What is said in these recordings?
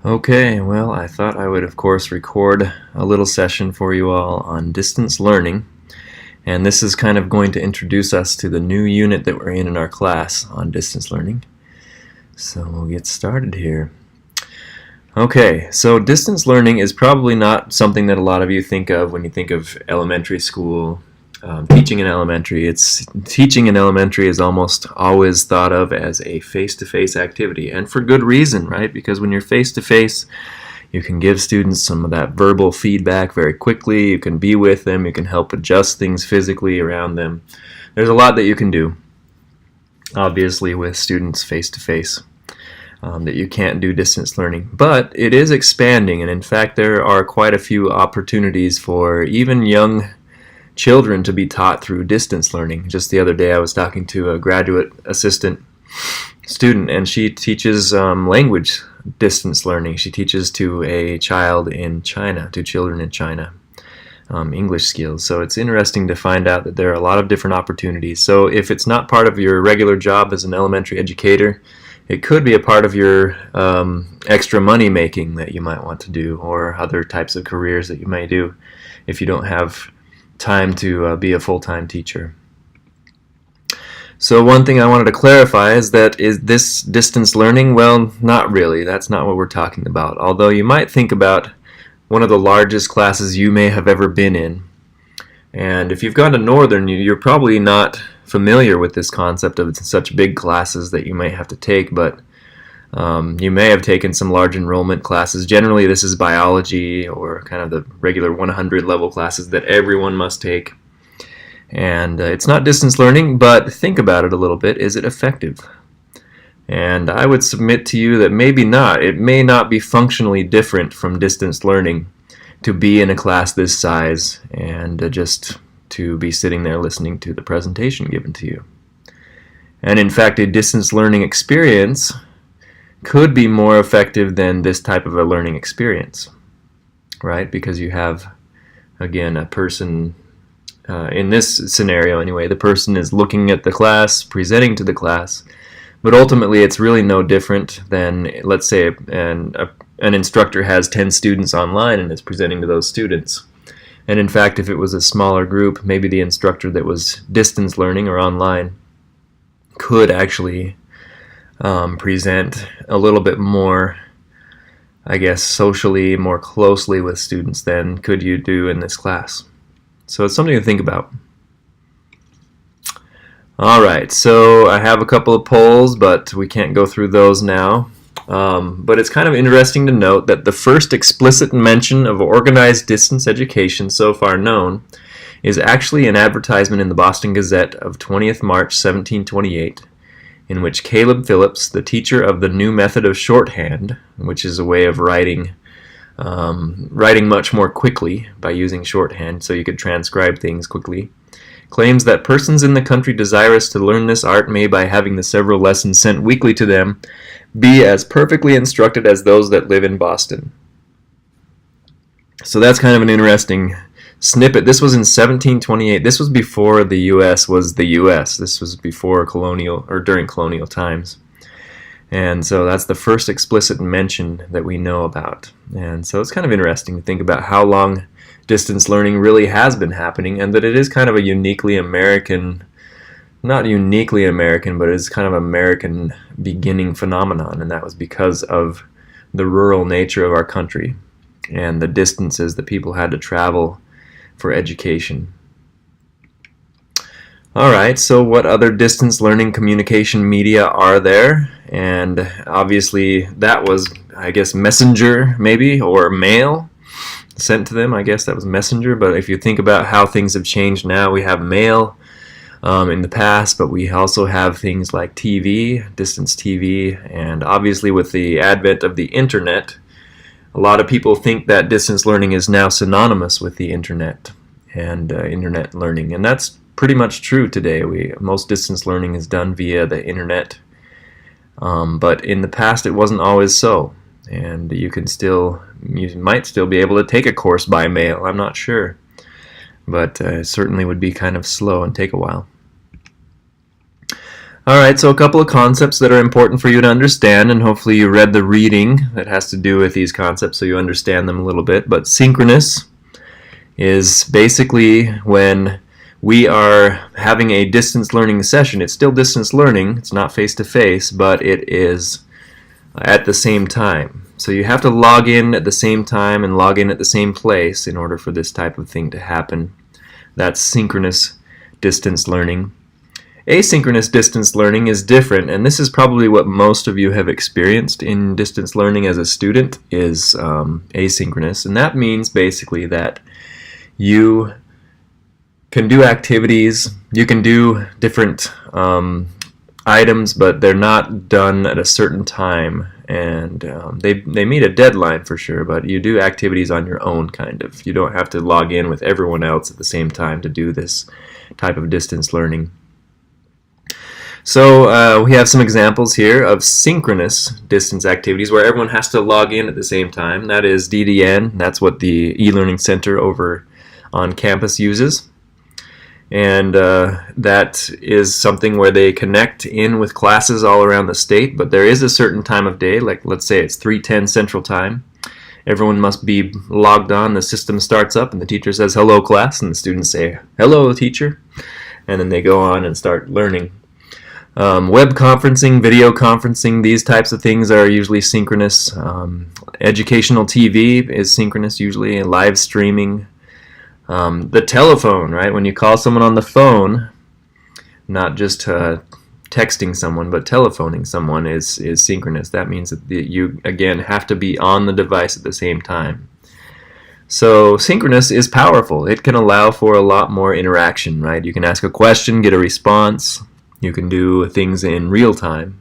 Okay, well, I thought I would, of course, record a little session for you all on distance learning. And this is kind of going to introduce us to the new unit that we're in our class on distance learning. So we'll get started here. Okay, so distance learning is probably not something that a lot of you think of when you think of elementary school, teaching in elementary. Teaching in elementary is almost always thought of as a face-to-face activity, and for good reason, right? Because when you're face-to-face, you can give students some of that verbal feedback very quickly. You can be with them. You can help adjust things physically around them. There's a lot that you can do, obviously, with students face-to-face. That you can't do distance learning. But it is expanding, and in fact there are quite a few opportunities for even young children to be taught through distance learning. Just the other day I was talking to a graduate assistant student, and she teaches language distance learning. She teaches to a child in China, to children in China, English skills. So it's interesting to find out that there are a lot of different opportunities. So if it's not part of your regular job as an elementary educator, it could be a part of your extra money making that you might want to do, or other types of careers that you may do if you don't have time to be a full-time teacher. So one thing I wanted to clarify is this distance learning? Well, not really. That's not what we're talking about. Although you might think about one of the largest classes you may have ever been in. And if you've gone to Northern, you're probably not familiar with this concept of such big classes that you might have to take, but you may have taken some large enrollment classes. Generally this is biology or kind of the regular 100 level classes that everyone must take. And it's not distance learning, but think about it a little bit. Is it effective? And I would submit to you that maybe not. It may not be functionally different from distance learning to be in a class this size and just to be sitting there listening to the presentation given to you. And in fact, a distance learning experience could be more effective than this type of a learning experience, right? Because you have, again, a person, in this scenario anyway, the person is looking at the class, presenting to the class, but ultimately it's really no different than, let's say, an instructor has 10 students online and is presenting to those students. And in fact, if it was a smaller group, maybe the instructor that was distance learning or online could actually present a little bit more, I guess, socially, more closely with students than could you do in this class. So it's something to think about. Alright, so I have a couple of polls, but we can't go through those now. But it's kind of interesting to note that the first explicit mention of organized distance education so far known is actually an advertisement in the Boston Gazette of 20th March 1728, in which Caleb Phillips, the teacher of the new method of shorthand, which is a way of writing much more quickly by using shorthand so you could transcribe things quickly, claims that persons in the country desirous to learn this art may, by having the several lessons sent weekly to them, be as perfectly instructed as those that live in Boston. So that's kind of an interesting snippet. This was in 1728. This was before the U.S. was the U.S. This was before colonial, or during colonial times. And so that's the first explicit mention that we know about. And so it's kind of interesting to think about how long distance learning really has been happening, and that it is kind of a uniquely American, not uniquely American, but it's kind of American beginning phenomenon, and that was because of the rural nature of our country and the distances that people had to travel for education. Alright, so what other distance learning communication media are there? And obviously that was, I guess, messenger maybe, or mail sent to them. I guess that was messenger, but if you think about how things have changed now, we have mail in the past, but we also have things like TV, distance TV, and obviously with the advent of the internet, a lot of people think that distance learning is now synonymous with the internet and internet learning, and that's pretty much true today. Most distance learning is done via the internet, but in the past it wasn't always so, and you might still be able to take a course by mail. I'm not sure, but it certainly would be kind of slow and take a while. Alright, so a couple of concepts that are important for you to understand, and hopefully you read the reading that has to do with these concepts so you understand them a little bit. But synchronous is basically when we are having a distance learning session. It's still distance learning, it's not face-to-face, but it is at the same time. So you have to log in at the same time and log in at the same place in order for this type of thing to happen. That's synchronous distance learning. Asynchronous distance learning is different, and this is probably what most of you have experienced in distance learning as a student, is asynchronous. And that means basically that you can do activities, you can do different items, but they're not done at a certain time, and they meet a deadline for sure, but you do activities on your own, kind of. You don't have to log in with everyone else at the same time to do this type of distance learning. So we have some examples here of synchronous distance activities where everyone has to log in at the same time. That is DDN. That's what the e-learning center over on campus uses. And that is something where they connect in with classes all around the state, but there is a certain time of day, like let's say it's 3:10 Central Time. Everyone must be logged on, the system starts up, and the teacher says, "Hello, class," and the students say, "Hello, teacher," and then they go on and start learning. Web conferencing, video conferencing, these types of things are usually synchronous. Educational TV is synchronous usually, and live streaming. The telephone, right? When you call someone on the phone, not just texting someone, but telephoning someone is synchronous. That means that you, again, have to be on the device at the same time. So synchronous is powerful. It can allow for a lot more interaction, right? You can ask a question, get a response. You can do things in real time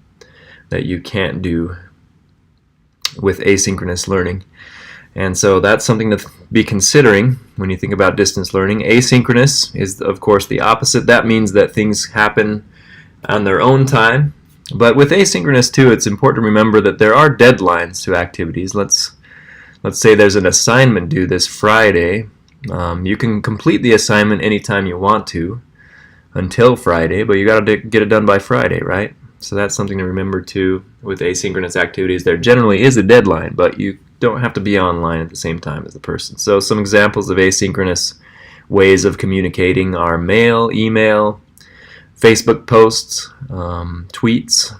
that you can't do with asynchronous learning. And so that's something to be considering when you think about distance learning. Asynchronous is, of course, the opposite. That means that things happen on their own time. But with asynchronous, too, it's important to remember that there are deadlines to activities. Let's say there's an assignment due this Friday. You can complete the assignment anytime you want to until Friday, but you got to get it done by Friday, right? So that's something to remember, too, with asynchronous activities. There generally is a deadline, but you don't have to be online at the same time as the person. So some examples of asynchronous ways of communicating are mail, email, Facebook posts, tweets,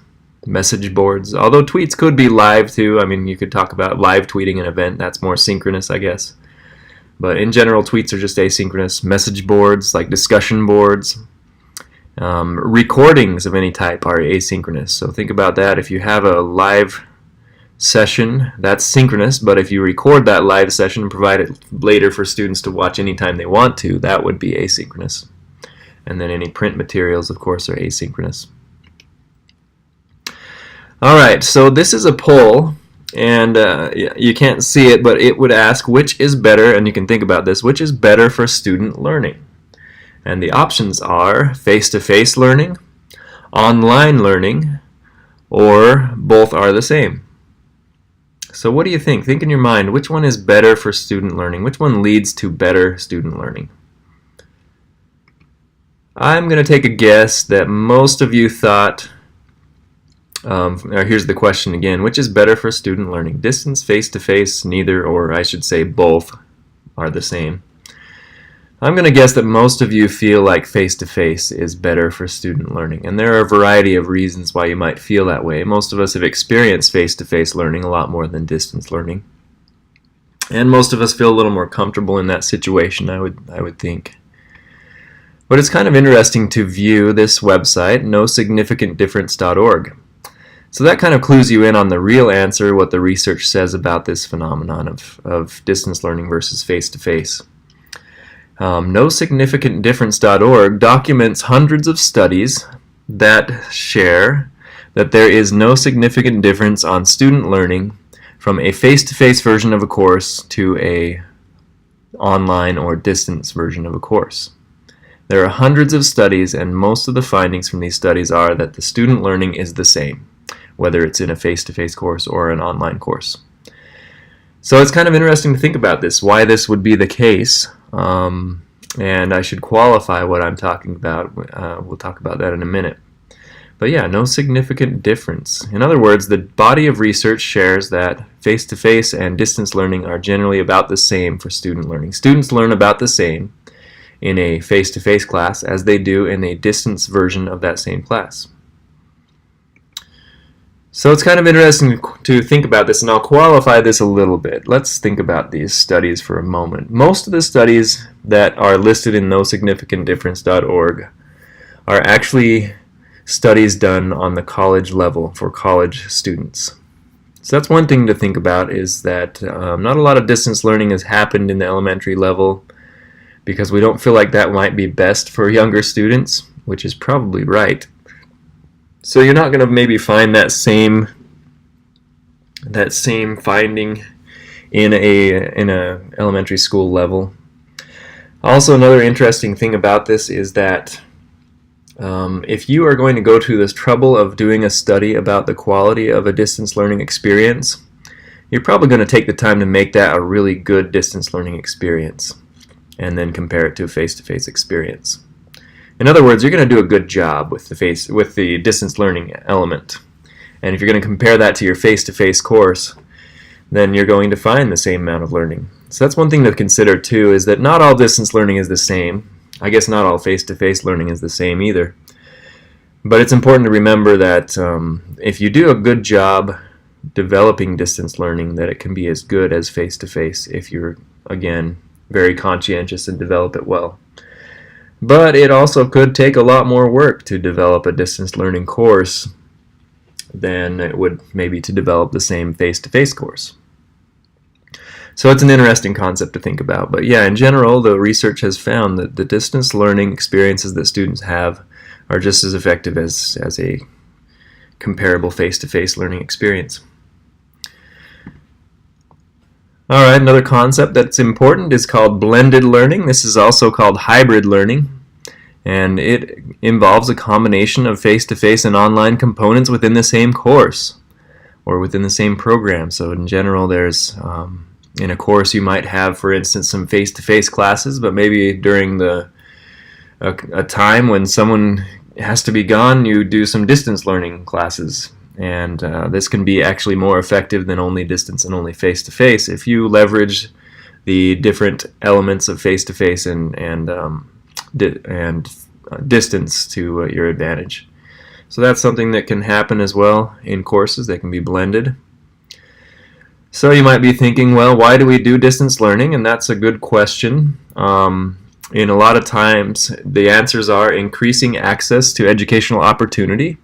message boards. Although tweets could be live too. I mean, you could talk about live tweeting an event. That's more synchronous, I guess. But in general, tweets are just asynchronous. Message boards, like discussion boards. Recordings of any type are asynchronous. So think about that. If you have a live session, that's synchronous, but if you record that live session and provide it later for students to watch anytime they want to, that would be asynchronous. And then any print materials, of course, are asynchronous. Alright, so this is a poll, and you can't see it, but it would ask which is better, and you can think about this, which is better for student learning? And the options are face-to-face learning, online learning, or both are the same. So what do you think? Think in your mind, which one is better for student learning? Which one leads to better student learning? I'm going to take a guess that most of you thought, here's the question again, which is better for student learning? Distance, face-to-face, neither, or I should say both are the same. I'm going to guess that most of you feel like face-to-face is better for student learning, and there are a variety of reasons why you might feel that way. Most of us have experienced face-to-face learning a lot more than distance learning, and most of us feel a little more comfortable in that situation, I would think. But it's kind of interesting to view this website, nosignificantdifference.org. So that kind of clues you in on the real answer, what the research says about this phenomenon of distance learning versus face-to-face. NoSignificantDifference.org documents hundreds of studies that share that there is no significant difference on student learning from a face-to-face version of a course to a online or distance version of a course. There are hundreds of studies, and most of the findings from these studies are that the student learning is the same, whether it's in a face-to-face course or an online course. So it's kind of interesting to think about this, why this would be the case. And I should qualify what I'm talking about. We'll talk about that in a minute. But yeah, no significant difference. In other words, the body of research shares that face-to-face and distance learning are generally about the same for student learning. Students learn about the same in a face-to-face class as they do in a distance version of that same class. So it's kind of interesting to think about this, and I'll qualify this a little bit. Let's think about these studies for a moment. Most of the studies that are listed in nosignificantdifference.org are actually studies done on the college level for college students. So that's one thing to think about, is that not a lot of distance learning has happened in the elementary level because we don't feel like that might be best for younger students, which is probably right. So you're not going to maybe find that same finding in a elementary school level. Also, another interesting thing about this is that if you are going to go to this trouble of doing a study about the quality of a distance learning experience, you're probably going to take the time to make that a really good distance learning experience and then compare it to a face-to-face experience. In other words, you're going to do a good job with the distance learning element. And if you're going to compare that to your face-to-face course, then you're going to find the same amount of learning. So that's one thing to consider too, is that not all distance learning is the same. I guess not all face-to-face learning is the same either. But it's important to remember that if you do a good job developing distance learning, that it can be as good as face-to-face if you're, again, very conscientious and develop it well. But it also could take a lot more work to develop a distance learning course than it would maybe to develop the same face-to-face course. So it's an interesting concept to think about. But yeah, in general, the research has found that the distance learning experiences that students have are just as effective as a comparable face-to-face learning experience. All right, another concept that's important is called blended learning. This is also called hybrid learning, and it involves a combination of face-to-face and online components within the same course or within the same program. So in general, there's in a course you might have, for instance, some face-to-face classes, but maybe during a time when someone has to be gone, you do some distance learning classes. And this can be actually more effective than only distance and only face-to-face if you leverage the different elements of face-to-face and distance to your advantage. So that's something that can happen as well in courses. They can be blended. So you might be thinking, well, why do we do distance learning? And that's a good question. In a lot of times, the answers are increasing access to educational opportunity.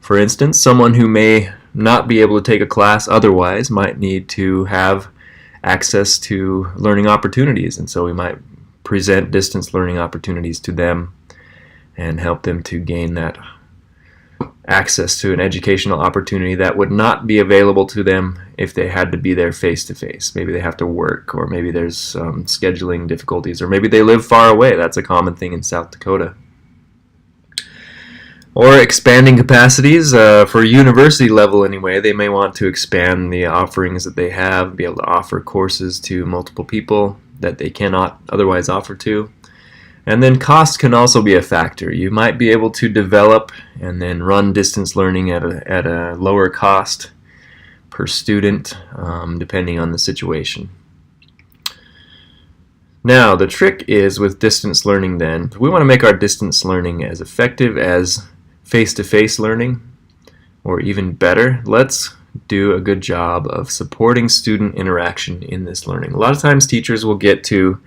For instance, someone who may not be able to take a class otherwise might need to have access to learning opportunities, and so we might present distance learning opportunities to them and help them to gain that access to an educational opportunity that would not be available to them if they had to be there face-to-face. Maybe they have to work, or maybe there's scheduling difficulties, or maybe they live far away. That's a common thing in South Dakota. Or expanding capacities for university level anyway. They may want to expand the offerings that they have, be able to offer courses to multiple people that they cannot otherwise offer to. And then cost can also be a factor. You might be able to develop and then run distance learning at a lower cost per student, depending on the situation. Now, the trick is with distance learning then, we want to make our distance learning as effective as face-to-face learning, or even better, let's do a good job of supporting student interaction in this learning. A lot of times teachers will get to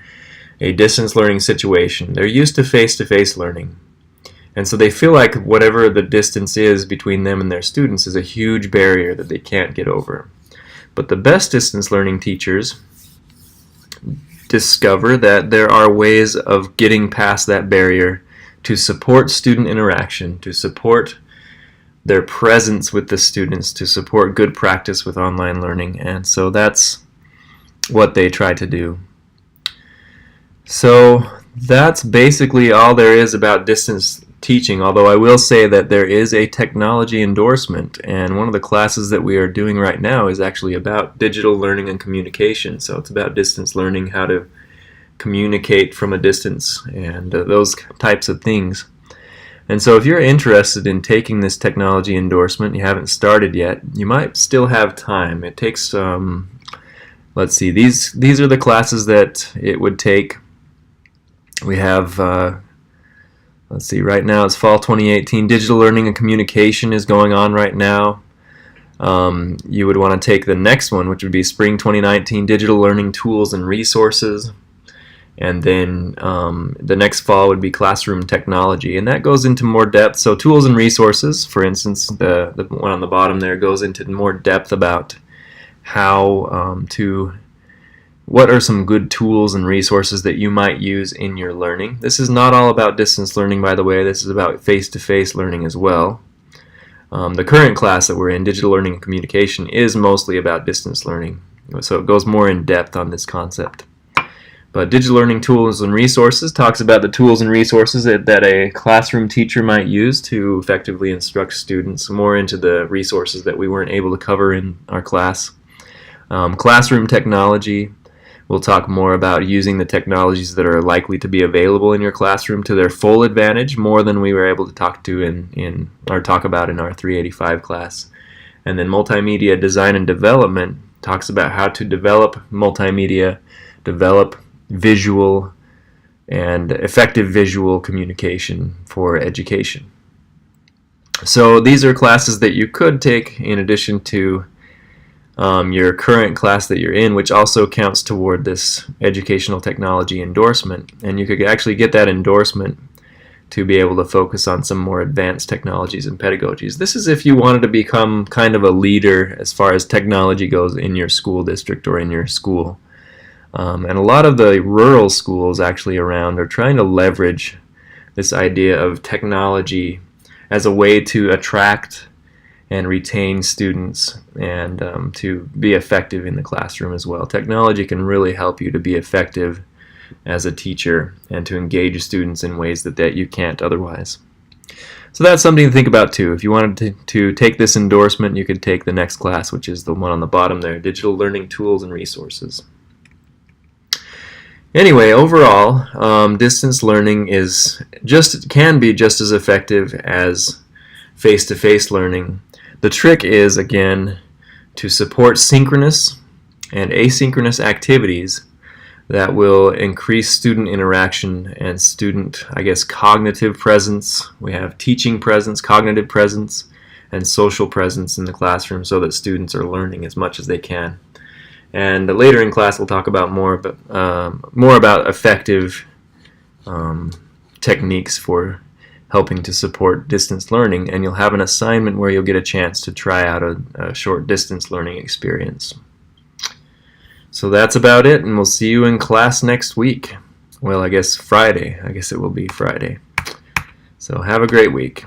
a distance learning situation. They're used to face-to-face learning, and so they feel like whatever the distance is between them and their students is a huge barrier that they can't get over. But the best distance learning teachers discover that there are ways of getting past that barrier to support student interaction, to support their presence with the students, to support good practice with online learning. And so that's what they try to do. So that's basically all there is about distance teaching, although I will say that there is a technology endorsement, and one of the classes that we are doing right now is actually about digital learning and communication. So it's about distance learning, how to communicate from a distance, and those types of things. And so if you're interested in taking this technology endorsement, you haven't started yet, you might still have time. It takes, let's see, these are the classes that it would take. We have, let's see, right now it's fall 2018. Digital learning and communication is going on right now. You would want to take the next one, which would be spring 2019, digital learning tools and resources. And then the next fall would be classroom technology, and that goes into more depth. So tools and resources, for instance, the one on the bottom there goes into more depth about how what are some good tools and resources that you might use in your learning. This is not all about distance learning, by the way. This is about face-to-face learning as well. The current class that we're in, digital learning and communication, is mostly about distance learning, so it goes more in depth on this concept. But digital learning tools and resources talks about the tools and resources that a classroom teacher might use to effectively instruct students, more into the resources that we weren't able to cover in our class. Classroom technology, we'll talk more about using the technologies that are likely to be available in your classroom to their full advantage, more than we were able to talk about in our 385 class. And then multimedia design and development talks about how to develop multimedia, develop visual and effective visual communication for education. So these are classes that you could take in addition to your current class that you're in, which also counts toward this educational technology endorsement, and you could actually get that endorsement to be able to focus on some more advanced technologies and pedagogies. This is if you wanted to become kind of a leader as far as technology goes in your school district or in your school. And a lot of the rural schools actually around are trying to leverage this idea of technology as a way to attract and retain students and to be effective in the classroom as well. Technology can really help you to be effective as a teacher and to engage students in ways that you can't otherwise. So that's something to think about too. If you wanted to take this endorsement, you could take the next class, which is the one on the bottom there, Digital Learning Tools and Resources. Anyway, overall, distance learning can be just as effective as face-to-face learning. The trick is, again, to support synchronous and asynchronous activities that will increase student interaction and student, cognitive presence. We have teaching presence, cognitive presence, and social presence in the classroom so that students are learning as much as they can. And later in class we'll talk about more about effective techniques for helping to support distance learning, and you'll have an assignment where you'll get a chance to try out a short distance learning experience. So that's about it, and we'll see you in class next week. Well, Friday. I guess it will be Friday. So have a great week.